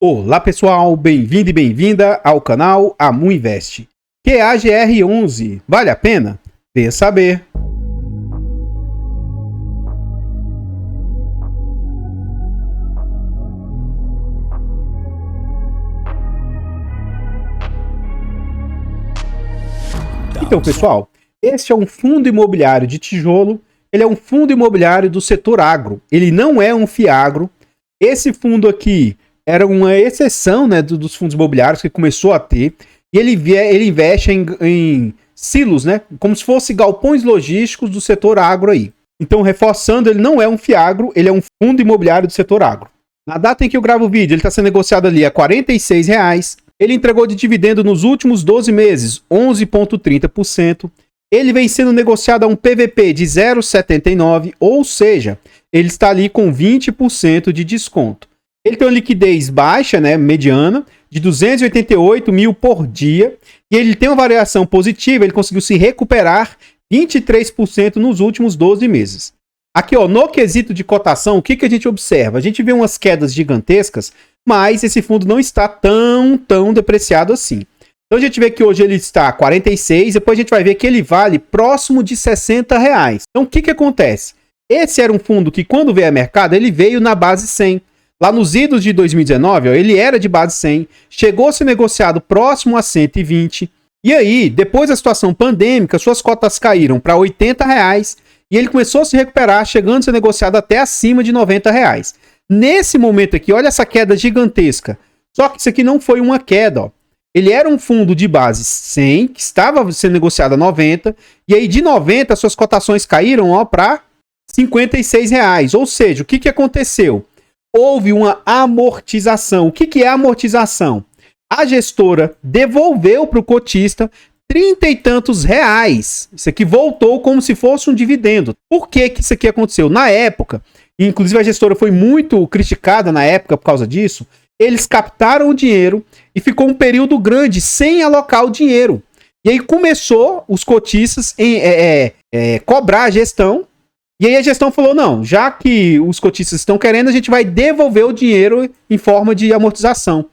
Olá pessoal, bem-vindo e bem-vinda ao canal Amu Invest. QAGR11, vale a pena? Venha saber. Então pessoal, este é um fundo imobiliário de tijolo, ele é um fundo imobiliário do setor agro, ele não é um fiagro. Esse fundo aqui era uma exceção, né, dos fundos imobiliários que começou a ter, e ele investe em silos, né, como se fossem galpões logísticos do setor agro aí. Então, reforçando, ele não é um fiagro, ele é um fundo imobiliário do setor agro. Na data em que eu gravo o vídeo, ele está sendo negociado ali a R$ 46,00. Ele entregou de dividendo nos últimos 12 meses, 11,30%. Ele vem sendo negociado a um PVP de 0,79, ou seja, ele está ali com 20% de desconto. Ele tem uma liquidez baixa, né, mediana, de 288 mil por dia. E ele tem uma variação positiva, ele conseguiu se recuperar 23% nos últimos 12 meses. Aqui, ó, no quesito de cotação, o que a gente observa? A gente vê umas quedas gigantescas, mas esse fundo não está tão depreciado assim. Então a gente vê que hoje ele está a 46, depois a gente vai ver que ele vale próximo de R$60. Então o que acontece? Esse era um fundo que quando veio a mercado, ele veio na base 100. Lá nos idos de 2019, ó, ele era de base 100, chegou a ser negociado próximo a 120. E aí, depois da situação pandêmica, suas cotas caíram para R$80 e ele começou a se recuperar, chegando a ser negociado até acima de R$90. Nesse momento aqui, olha essa queda gigantesca. Só que isso aqui não foi uma queda, ó. Ele era um fundo de base 100, que estava sendo negociado a 90, e aí de 90 suas cotações caíram para R$56. Ou seja, o que aconteceu? Houve uma amortização. O que é amortização? A gestora devolveu para o cotista 30 e tantos reais. Isso aqui voltou como se fosse um dividendo. Por que isso aqui aconteceu? Na época, inclusive a gestora foi muito criticada na época por causa disso, eles captaram o dinheiro e ficou um período grande sem alocar o dinheiro. E aí começou os cotistas cobrar a gestão. E aí a gestão falou, não, já que os cotistas estão querendo, a gente vai devolver o dinheiro em forma de amortização.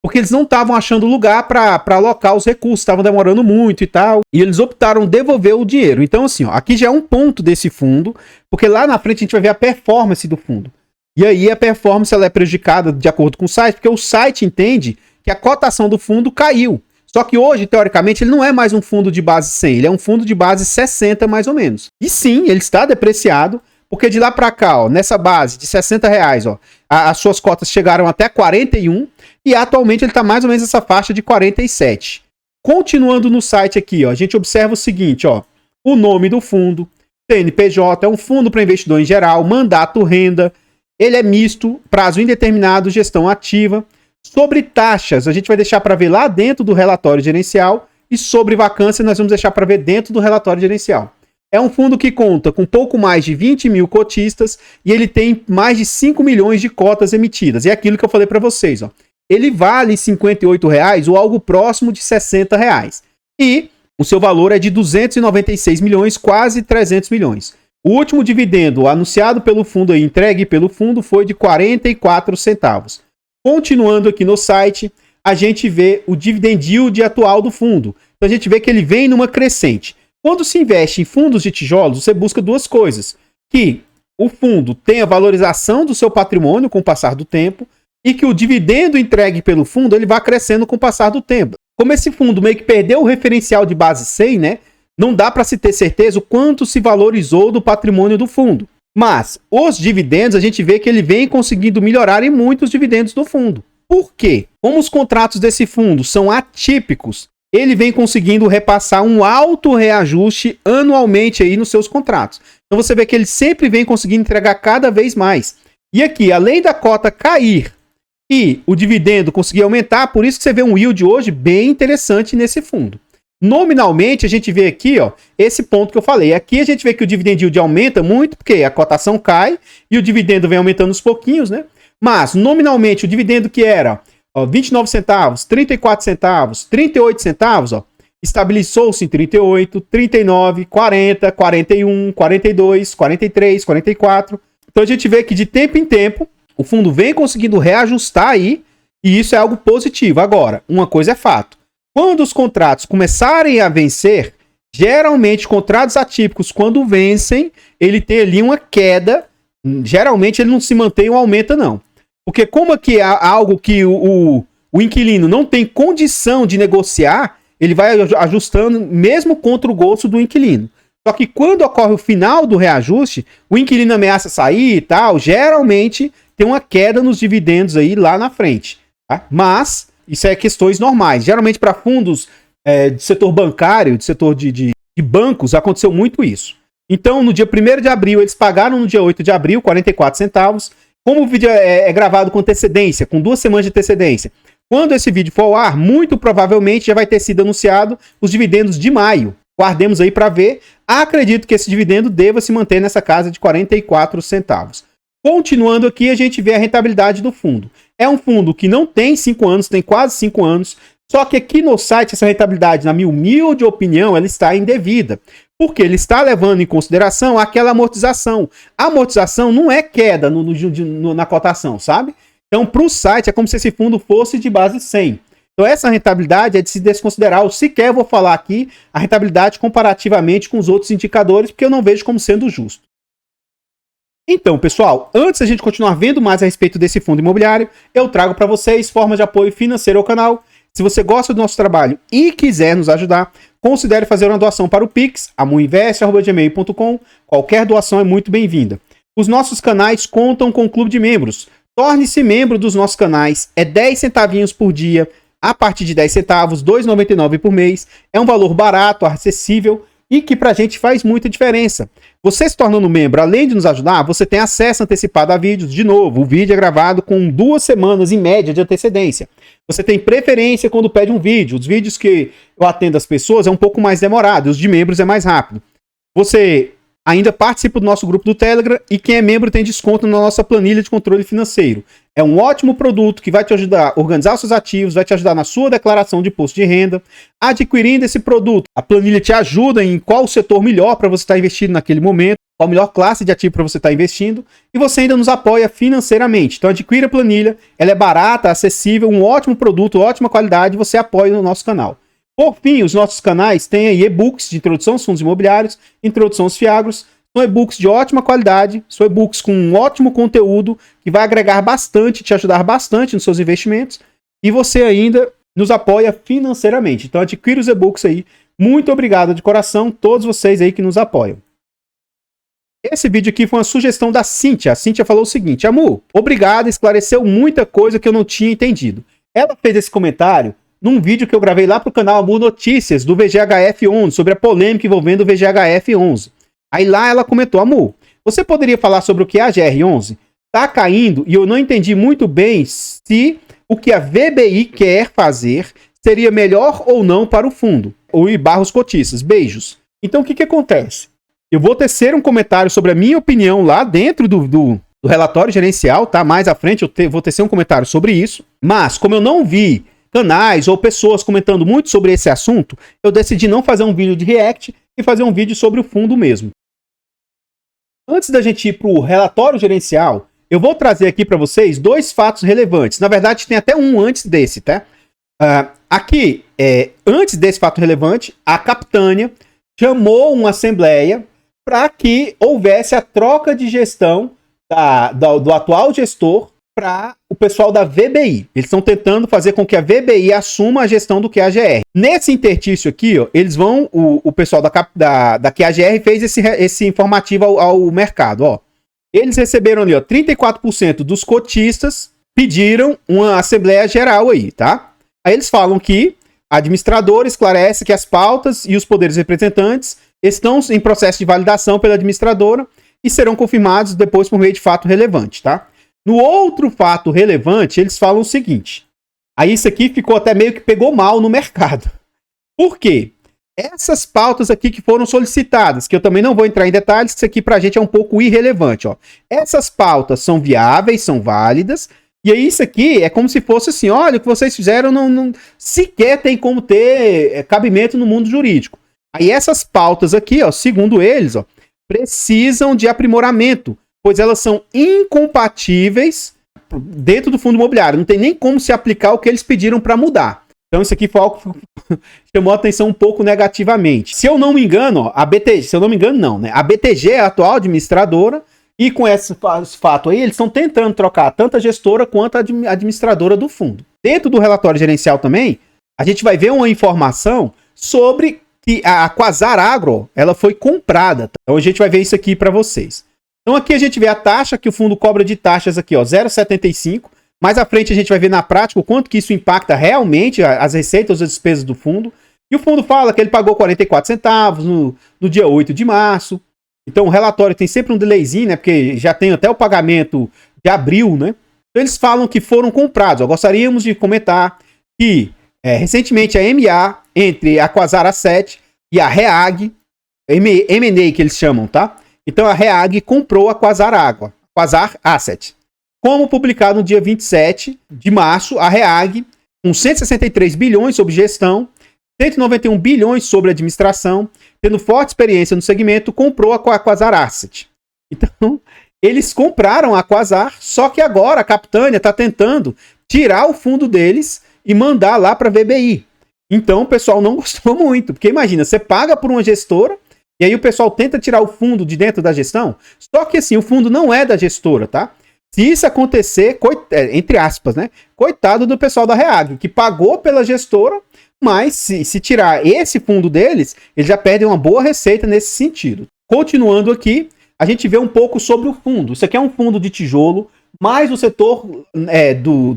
Porque eles não estavam achando lugar para alocar os recursos, estavam demorando muito e tal. E eles optaram devolver o dinheiro. Então assim, ó, aqui já é um ponto desse fundo, porque lá na frente a gente vai ver a performance do fundo. E aí a performance ela é prejudicada de acordo com o site, porque o site entende que a cotação do fundo caiu. Só que hoje, teoricamente, ele não é mais um fundo de base 100, ele é um fundo de base 60 mais ou menos. E sim, ele está depreciado, porque de lá para cá, ó, nessa base de R$60, ó, as suas cotas chegaram até 41 e atualmente ele está mais ou menos nessa faixa de 47. Continuando no site aqui, ó, a gente observa o seguinte, ó, o nome do fundo, CNPJ, é um fundo para investidor em geral, mandato renda, ele é misto, prazo indeterminado, gestão ativa. Sobre taxas, a gente vai deixar para ver lá dentro do relatório gerencial, e sobre vacância nós vamos deixar para ver dentro do relatório gerencial. É um fundo que conta com pouco mais de 20 mil cotistas e ele tem mais de 5 milhões de cotas emitidas. É aquilo que eu falei para vocês, ó. Ele vale R$58 ou algo próximo de R$60. E o seu valor é de 296 milhões, quase 300 milhões. O último dividendo anunciado pelo fundo e entregue pelo fundo foi de 44 centavos. Continuando aqui no site, a gente vê o dividend yield atual do fundo. Então a gente vê que ele vem numa crescente. Quando se investe em fundos de tijolos, você busca duas coisas. Que o fundo tenha valorização do seu patrimônio com o passar do tempo e que o dividendo entregue pelo fundo ele vá crescendo com o passar do tempo. Como esse fundo meio que perdeu o referencial de base 100, né? Não dá para se ter certeza o quanto se valorizou do patrimônio do fundo. Mas os dividendos, a gente vê que ele vem conseguindo melhorar em muitos dividendos do fundo. Por quê? Como os contratos desse fundo são atípicos, ele vem conseguindo repassar um alto reajuste anualmente aí nos seus contratos. Então você vê que ele sempre vem conseguindo entregar cada vez mais. E aqui, além da cota cair e o dividendo conseguir aumentar, por isso que você vê um yield hoje bem interessante nesse fundo. Nominalmente, a gente vê aqui, ó, esse ponto que eu falei. Aqui a gente vê que o dividend yield aumenta muito, porque a cotação cai e o dividendo vem aumentando aos pouquinhos, né? Mas, nominalmente, o dividendo que era 29 centavos, 34 centavos, 38 centavos, ó, estabilizou-se em 38, 39, 40, 41, 42, 43, 44. Então a gente vê que de tempo em tempo, o fundo vem conseguindo reajustar aí E isso é algo positivo. Agora, uma coisa é fato. Quando os contratos começarem a vencer, geralmente contratos atípicos, quando vencem, ele tem ali uma queda. Geralmente ele não se mantém ou aumenta, não. Porque como aqui é algo que o inquilino não tem condição de negociar, ele vai ajustando mesmo contra o gosto do inquilino. Só que quando ocorre o final do reajuste, o inquilino ameaça sair e tal, geralmente tem uma queda nos dividendos aí lá na frente. Tá? Mas isso é questões normais. Geralmente para fundos de setor bancário, de setor de bancos, aconteceu muito isso. Então, no dia 1º de abril, eles pagaram no dia 8 de abril, 44 centavos. Como o vídeo é gravado com antecedência, com 2 semanas de antecedência, quando esse vídeo for ao ar, muito provavelmente já vai ter sido anunciado os dividendos de maio. Guardemos aí para ver. Acredito que esse dividendo deva se manter nessa casa de 44 centavos. Continuando aqui, a gente vê a rentabilidade do fundo. É um fundo que não tem 5 anos, tem quase 5 anos. Só que aqui no site, essa rentabilidade, na minha humilde opinião, ela está indevida. Porque ele está levando em consideração aquela amortização. A amortização não é queda na cotação, sabe? Então, para o site, é como se esse fundo fosse de base 100. Então, essa rentabilidade é de se desconsiderar. Ou sequer vou falar aqui a rentabilidade comparativamente com os outros indicadores, porque eu não vejo como sendo justo. Então, pessoal, antes da gente continuar vendo mais a respeito desse fundo imobiliário, eu trago para vocês formas de apoio financeiro ao canal. Se você gosta do nosso trabalho e quiser nos ajudar, considere fazer uma doação para o Pix, amuinvest@gmail.com. Qualquer doação é muito bem-vinda. Os nossos canais contam com o clube de membros. Torne-se membro dos nossos canais. É 10 centavinhos por dia, a partir de 10 centavos, R$ 2,99 por mês. É um valor barato, acessível e que pra gente faz muita diferença. Você se tornando membro, além de nos ajudar, você tem acesso antecipado a vídeos. De novo, o vídeo é gravado com 2 semanas em média de antecedência. Você tem preferência quando pede um vídeo. Os vídeos que eu atendo as pessoas é um pouco mais demorado, os de membros é mais rápido. Você ainda participa do nosso grupo do Telegram e quem é membro tem desconto na nossa planilha de controle financeiro. É um ótimo produto que vai te ajudar a organizar os seus ativos, vai te ajudar na sua declaração de imposto de renda. Adquirindo esse produto, a planilha te ajuda em qual setor melhor para você estar investindo naquele momento, qual a melhor classe de ativo para você estar investindo, e você ainda nos apoia financeiramente. Então adquira a planilha, ela é barata, acessível, um ótimo produto, ótima qualidade, você apoia no nosso canal. Por fim, os nossos canais têm aí e-books de introdução aos fundos imobiliários, introdução aos fiagros. São e-books de ótima qualidade, são e-books com um ótimo conteúdo que vai agregar bastante, te ajudar bastante nos seus investimentos e você ainda nos apoia financeiramente. Então adquira os e-books aí. Muito obrigado de coração, todos vocês aí que nos apoiam. Esse vídeo aqui foi uma sugestão da Cíntia. A Cíntia falou o seguinte: Amu, obrigado, esclareceu muita coisa que eu não tinha entendido. Ela fez esse comentário num vídeo que eu gravei lá pro canal Amu Notícias, do VGHF11, sobre a polêmica envolvendo o VGHF11. Aí lá ela comentou: Amu, você poderia falar sobre o que é a GR11? Tá caindo e eu não entendi muito bem se o que a VBI quer fazer seria melhor ou não para o fundo. Ou Barros Cotistas. Beijos. Então o que acontece? Eu vou tecer um comentário sobre a minha opinião lá dentro do relatório gerencial, tá? Mais à frente eu vou tecer um comentário sobre isso. Mas como eu não vi canais ou pessoas comentando muito sobre esse assunto, eu decidi não fazer um vídeo de react e fazer um vídeo sobre o fundo mesmo. Antes da gente ir para o relatório gerencial, eu vou trazer aqui para vocês 2 fatos relevantes. Na verdade, tem até um antes desse, tá? Aqui, antes desse fato relevante, a Capitânia chamou uma assembleia para que houvesse a troca de gestão do atual gestor para o pessoal da VBI. Eles estão tentando fazer com que a VBI assuma a gestão do QAGR. Nesse interstício aqui, ó, eles vão, o pessoal da QAGR fez esse informativo ao mercado. Ó. Eles receberam ali, ó, 34% dos cotistas pediram uma assembleia geral aí, tá? Aí eles falam que a administradora esclarece que as pautas e os poderes representantes estão em processo de validação pela administradora e serão confirmados depois por meio de fato relevante, tá? No outro fato relevante, eles falam o seguinte. Aí isso aqui ficou até meio que pegou mal no mercado. Por quê? Essas pautas aqui que foram solicitadas, que eu também não vou entrar em detalhes, isso aqui pra gente é um pouco irrelevante, ó. Essas pautas são viáveis, são válidas, e aí isso aqui é como se fosse assim, olha, o que vocês fizeram não sequer tem como ter cabimento no mundo jurídico. Aí essas pautas aqui, ó, segundo eles, ó, precisam de aprimoramento, pois elas são incompatíveis dentro do fundo imobiliário. Não tem nem como se aplicar o que eles pediram para mudar. Então isso aqui foi algo que chamou a atenção um pouco negativamente. Se eu não me engano, ó, a BTG, se eu não me engano não, né? A BTG é a atual administradora e com esse fato aí, eles estão tentando trocar tanto a gestora quanto a administradora do fundo. Dentro do relatório gerencial também, a gente vai ver uma informação sobre que a Quasar Agro, ela foi comprada. Tá? Então a gente vai ver isso aqui para vocês. Então aqui a gente vê a taxa que o fundo cobra de taxas aqui, ó, 0,75. Mais à frente a gente vai ver na prática o quanto que isso impacta realmente as receitas e as despesas do fundo. E o fundo fala que ele pagou 44 centavos no dia 8 de março. Então o relatório tem sempre um delayzinho, né? Porque já tem até o pagamento de abril, né? Então eles falam que foram comprados. Ó, gostaríamos de comentar que recentemente a MA, entre a Quasar Asset e a REAG, M&A que eles chamam, tá? Então a REAG comprou a Quasar Agro, Quasar Asset. Como publicado no dia 27 de março, a REAG, com 163 bilhões sob gestão, 191 bilhões sobre administração, tendo forte experiência no segmento, comprou a Quasar Asset. Então, eles compraram a Quasar, só que agora a Capitânia está tentando tirar o fundo deles e mandar lá para a VBI. Então, o pessoal não gostou muito, porque imagina, você paga por uma gestora, e aí o pessoal tenta tirar o fundo de dentro da gestão, só que assim, o fundo não é da gestora, tá? Se isso acontecer, entre aspas, né? Coitado do pessoal da REAG, que pagou pela gestora, mas se tirar esse fundo deles, eles já perdem uma boa receita nesse sentido. Continuando aqui, a gente vê um pouco sobre o fundo. Isso aqui é um fundo de tijolo, mais o setor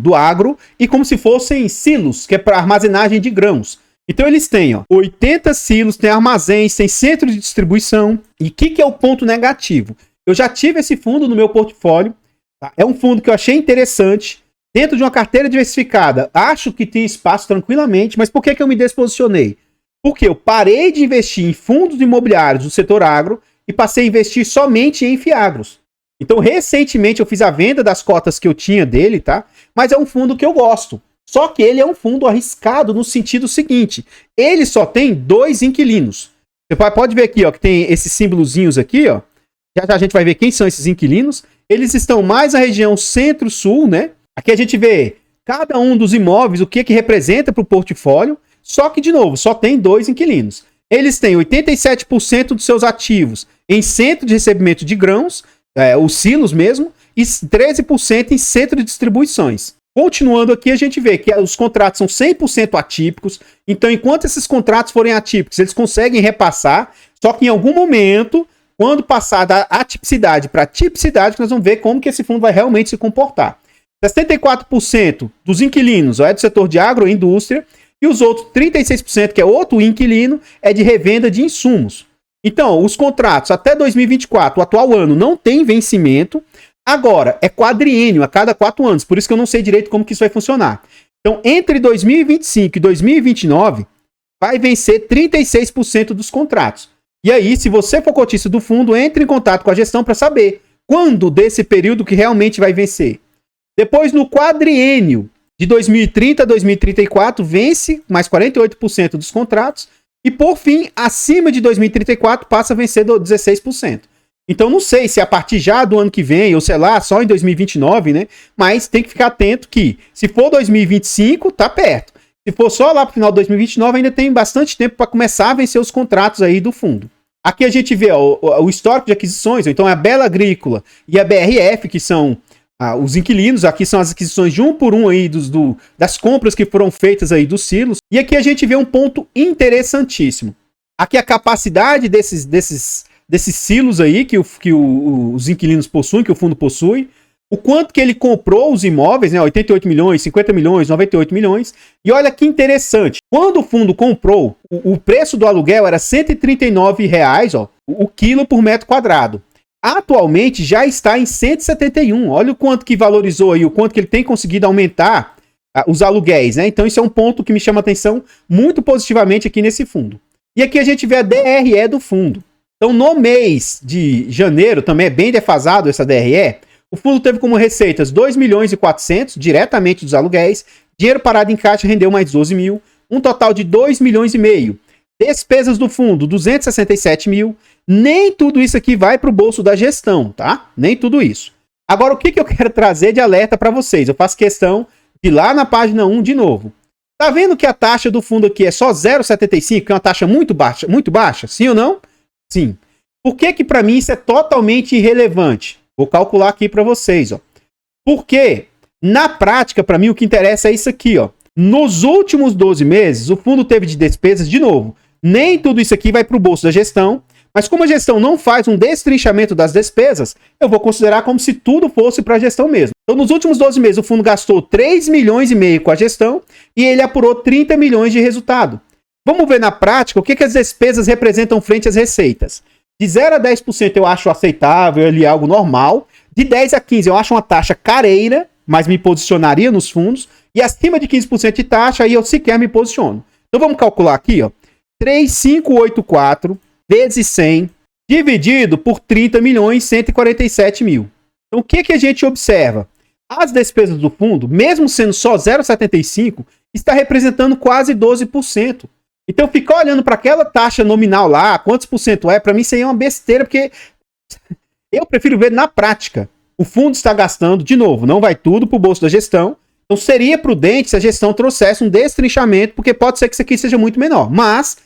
do agro, e como se fossem silos, que é para armazenagem de grãos. Então eles têm 80 silos, tem armazéns, tem centro de distribuição. E o que é o ponto negativo? Eu já tive esse fundo no meu portfólio. Tá? É um fundo que eu achei interessante. Dentro de uma carteira diversificada, acho que tem espaço tranquilamente. Mas por que eu me desposicionei? Porque eu parei de investir em fundos imobiliários do setor agro e passei a investir somente em fiagros. Então, recentemente eu fiz a venda das cotas que eu tinha dele, tá? Mas é um fundo que eu gosto. Só que ele é um fundo arriscado no sentido seguinte. Ele só tem 2 inquilinos. Você pode ver aqui, ó, que tem esses símbolozinhos aqui, ó. Já a gente vai ver quem são esses inquilinos. Eles estão mais na região centro-sul, né? Aqui a gente vê cada um dos imóveis, o que representa para o portfólio. Só que, de novo, só tem 2 inquilinos. Eles têm 87% dos seus ativos em centro de recebimento de grãos, os silos mesmo, e 13% em centro de distribuições. Continuando aqui, a gente vê que os contratos são 100% atípicos. Então, enquanto esses contratos forem atípicos, eles conseguem repassar. Só que em algum momento, quando passar da atipicidade para tipicidade, nós vamos ver como que esse fundo vai realmente se comportar. 64% dos inquilinos é do setor de agroindústria e os outros 36%, que é outro inquilino, é de revenda de insumos. Então, os contratos até 2024, o atual ano, não tem vencimento. Agora, é quadriênio, a cada 4 anos. Por isso que eu não sei direito como que isso vai funcionar. Então, entre 2025 e 2029, vai vencer 36% dos contratos. E aí, se você for cotista do fundo, entre em contato com a gestão para saber quando desse período que realmente vai vencer. Depois, no quadriênio de 2030 a 2034, vence mais 48% dos contratos. E, por fim, acima de 2034, passa a vencer 16%. Então, não sei se a partir já do ano que vem, ou sei lá, só em 2029, né? Mas tem que ficar atento que, se for 2025, tá perto. Se for só lá pro final de 2029, ainda tem bastante tempo para começar a vencer os contratos aí do fundo. Aqui a gente vê o histórico de aquisições, então é a Bela Agrícola e a BRF, que são os inquilinos. Aqui são as aquisições de um por um aí das compras que foram feitas aí dos silos. E aqui a gente vê um ponto interessantíssimo. Aqui a capacidade desses silos aí que os inquilinos possuem, que o fundo possui, o quanto que ele comprou os imóveis, né? 88 milhões, 50 milhões, 98 milhões. E olha que interessante, quando o fundo comprou, o preço do aluguel era R$ 139, o quilo por metro quadrado. Atualmente já está em 171. Olha o quanto que valorizou aí, o quanto que ele tem conseguido aumentar os aluguéis, né? Então isso é um ponto que me chama a atenção muito positivamente aqui nesse fundo. E aqui a gente vê a DRE do fundo. Então, no mês de janeiro, também é bem defasado essa DRE, o fundo teve como receitas 2 milhões e 400 diretamente dos aluguéis, dinheiro parado em caixa rendeu mais 12 mil, um total de 2 milhões e meio. Despesas do fundo, 267 mil. Nem tudo isso aqui vai para o bolso da gestão, tá? Nem tudo isso. Agora, o que eu quero trazer de alerta para vocês? Eu faço questão de ir lá na página 1 de novo. Tá vendo que a taxa do fundo aqui é só 0,75, que é uma taxa muito baixa? Sim ou não? Sim. Por que para mim isso é totalmente irrelevante? Vou calcular aqui para vocês, ó. Porque, na prática, para mim, o que interessa é isso aqui, ó. Nos últimos 12 meses, o fundo teve de despesas, de novo, nem tudo isso aqui vai para o bolso da gestão, mas como a gestão não faz um destrinchamento das despesas, eu vou considerar como se tudo fosse para a gestão mesmo. Então, nos últimos 12 meses, o fundo gastou 3,5 milhões com a gestão e ele apurou 30 milhões de resultado. Vamos ver na prática o que as despesas representam frente às receitas. De 0 a 10% eu acho aceitável, ali algo normal. De 10 a 15% eu acho uma taxa careira, mas me posicionaria nos fundos. E acima de 15% de taxa, aí eu sequer me posiciono. Então vamos calcular aqui, ó. 3,584 vezes 100, dividido por 30 milhões, 147 mil. Então o que a gente observa? As despesas do fundo, mesmo sendo só 0,75, está representando quase 12%. Então ficar olhando para aquela taxa nominal lá, quantos por cento é, para mim isso aí é uma besteira, porque eu prefiro ver na prática. O fundo está gastando, de novo, não vai tudo para o bolso da gestão. Então seria prudente se a gestão trouxesse um destrinchamento, porque pode ser que isso aqui seja muito menor. Mas,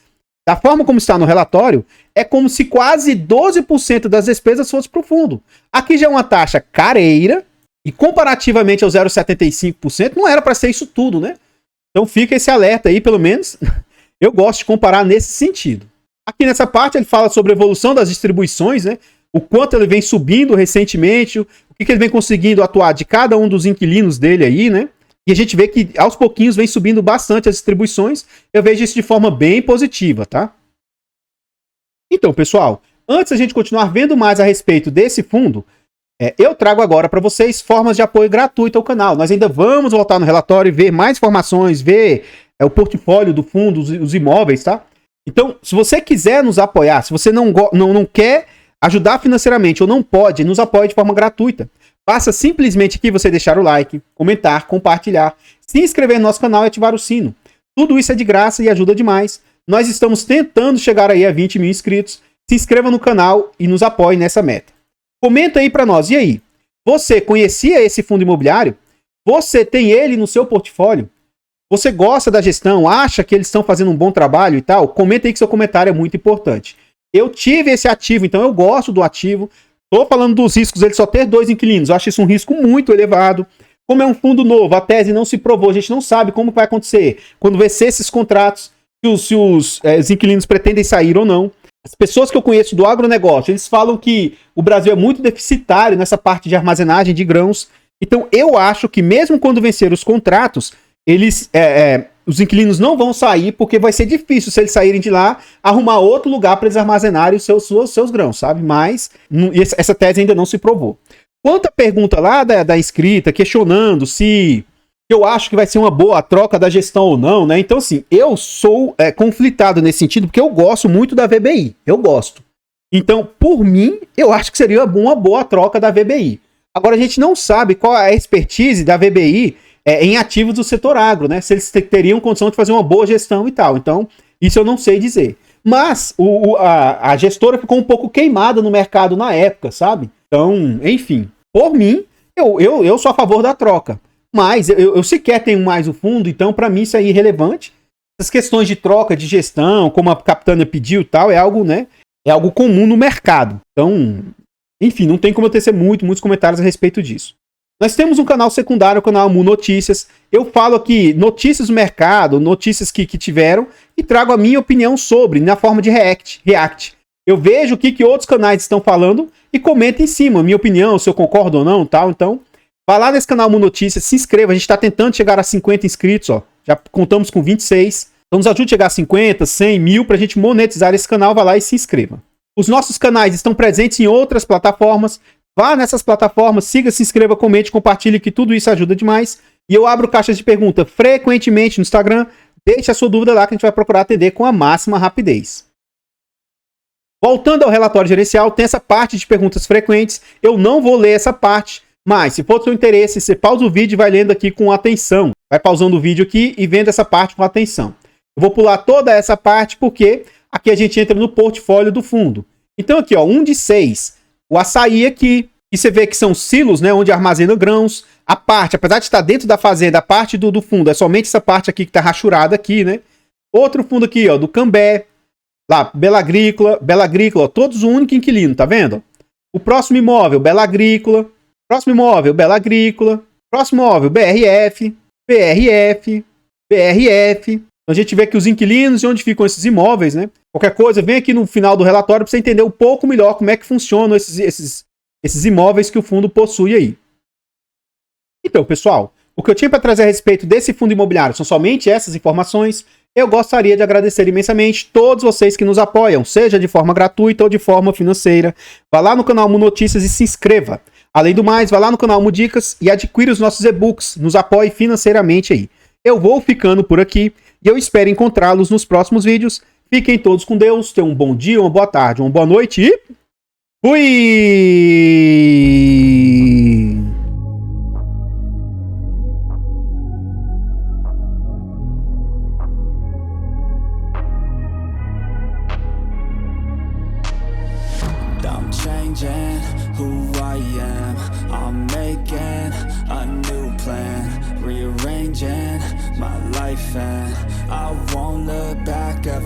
da forma como está no relatório, é como se quase 12% das despesas fosse para o fundo. Aqui já é uma taxa careira, e comparativamente ao 0,75%, não era para ser isso tudo, né? Então fica esse alerta aí, pelo menos. Eu gosto de comparar nesse sentido. Aqui nessa parte ele fala sobre a evolução das distribuições, né? O quanto ele vem subindo recentemente, o que ele vem conseguindo atuar de cada um dos inquilinos dele aí, né? E a gente vê que aos pouquinhos vem subindo bastante as distribuições. Eu vejo isso de forma bem positiva, tá? Então, pessoal, antes a gente continuar vendo mais a respeito desse fundo, eu trago agora para vocês formas de apoio gratuito ao canal. Nós ainda vamos voltar no relatório e ver mais informações, ver o portfólio do fundo, os imóveis, tá? Então, se você quiser nos apoiar, se você não quer ajudar financeiramente ou não pode, nos apoie de forma gratuita. Basta simplesmente aqui você deixar o like, comentar, compartilhar, se inscrever no nosso canal e ativar o sino. Tudo isso é de graça e ajuda demais. Nós estamos tentando chegar aí a 20 mil inscritos. Se inscreva no canal e nos apoie nessa meta. Comenta aí para nós. E aí? Você conhecia esse fundo imobiliário? Você tem ele no seu portfólio? Você gosta da gestão? Acha que eles estão fazendo um bom trabalho e tal? Comenta aí que seu comentário é muito importante. Eu tive esse ativo, então eu gosto do ativo. Estou falando dos riscos, ele só ter 2 inquilinos. Eu acho isso um risco muito elevado. Como é um fundo novo, a tese não se provou, a gente não sabe como vai acontecer. Quando vencer esses contratos, se os inquilinos pretendem sair ou não. As pessoas que eu conheço do agronegócio, eles falam que o Brasil é muito deficitário nessa parte de armazenagem de grãos. Então eu acho que mesmo quando vencer os contratos, os inquilinos não vão sair, porque vai ser difícil, se eles saírem de lá, arrumar outro lugar para eles armazenarem os seus grãos, sabe? Mas essa tese ainda não se provou. Quanto à pergunta lá da inscrita, questionando se eu acho que vai ser uma boa a troca da gestão ou não, né? Então, assim, eu sou conflitado nesse sentido, porque eu gosto muito da VBI. Eu gosto. Então, por mim, eu acho que seria uma boa troca da VBI. Agora, a gente não sabe qual é a expertise da VBI em ativos do setor agro, né? Se eles teriam condição de fazer uma boa gestão e tal. Então, isso eu não sei dizer. Mas a gestora ficou um pouco queimada no mercado na época, sabe? Então, enfim, por mim, eu sou a favor da troca. Mas eu sequer tenho mais o fundo, então para mim isso é irrelevante. Essas questões de troca, de gestão, como a Capitânia pediu e tal, é algo, né? É algo comum no mercado. Então, enfim, não tem como eu tecer muitos comentários a respeito disso. Nós temos um canal secundário, o canal Mu Notícias. Eu falo aqui notícias do mercado, notícias que tiveram, e trago a minha opinião sobre, na forma de react. Eu vejo o que outros canais estão falando e comento em cima, minha opinião, se eu concordo ou não, tal. Então, vai lá nesse canal Mu Notícias, se inscreva. A gente está tentando chegar a 50 inscritos, ó. Já contamos com 26. Então nos ajude a chegar a 50, 100, 1000 para a gente monetizar esse canal. Vai lá e se inscreva. Os nossos canais estão presentes em outras plataformas. Vá nessas plataformas, siga, se inscreva, comente, compartilhe, que tudo isso ajuda demais. E eu abro caixas de pergunta frequentemente no Instagram. Deixe a sua dúvida lá que a gente vai procurar atender com a máxima rapidez. Voltando ao relatório gerencial, tem essa parte de perguntas frequentes. Eu não vou ler essa parte, mas se for do seu interesse, você pausa o vídeo e vai lendo aqui com atenção. Vai pausando o vídeo aqui e vendo essa parte com atenção. Eu vou pular toda essa parte porque aqui a gente entra no portfólio do fundo. Então aqui, ó, 1 de 6. O açaí aqui, que você vê que são silos, né, onde armazena grãos. A parte, apesar de estar dentro da fazenda, a parte do fundo é somente essa parte aqui que está rachurada aqui, né? Outro fundo aqui, ó, do Cambé. Lá, Bela Agrícola, ó, todos um único inquilino, tá vendo? O próximo imóvel, Bela Agrícola. Próximo imóvel, Bela Agrícola. Próximo imóvel, BRF. Então a gente vê aqui os inquilinos e onde ficam esses imóveis, né? Qualquer coisa, vem aqui no final do relatório para você entender um pouco melhor como é que funcionam esses imóveis que o fundo possui aí. Então, pessoal, o que eu tinha para trazer a respeito desse fundo imobiliário são somente essas informações. Eu gostaria de agradecer imensamente todos vocês que nos apoiam, seja de forma gratuita ou de forma financeira. Vá lá no canal Mu Notícias e se inscreva. Além do mais, vá lá no canal Mu Dicas e adquira os nossos e-books. Nos apoie financeiramente aí. Eu vou ficando por aqui e eu espero encontrá-los nos próximos vídeos. Fiquem todos com Deus, tenham um bom dia, uma boa tarde, uma boa noite e... fui! I'm changing who I am. I'm making a new plan, rearranging my life, and I won't look back.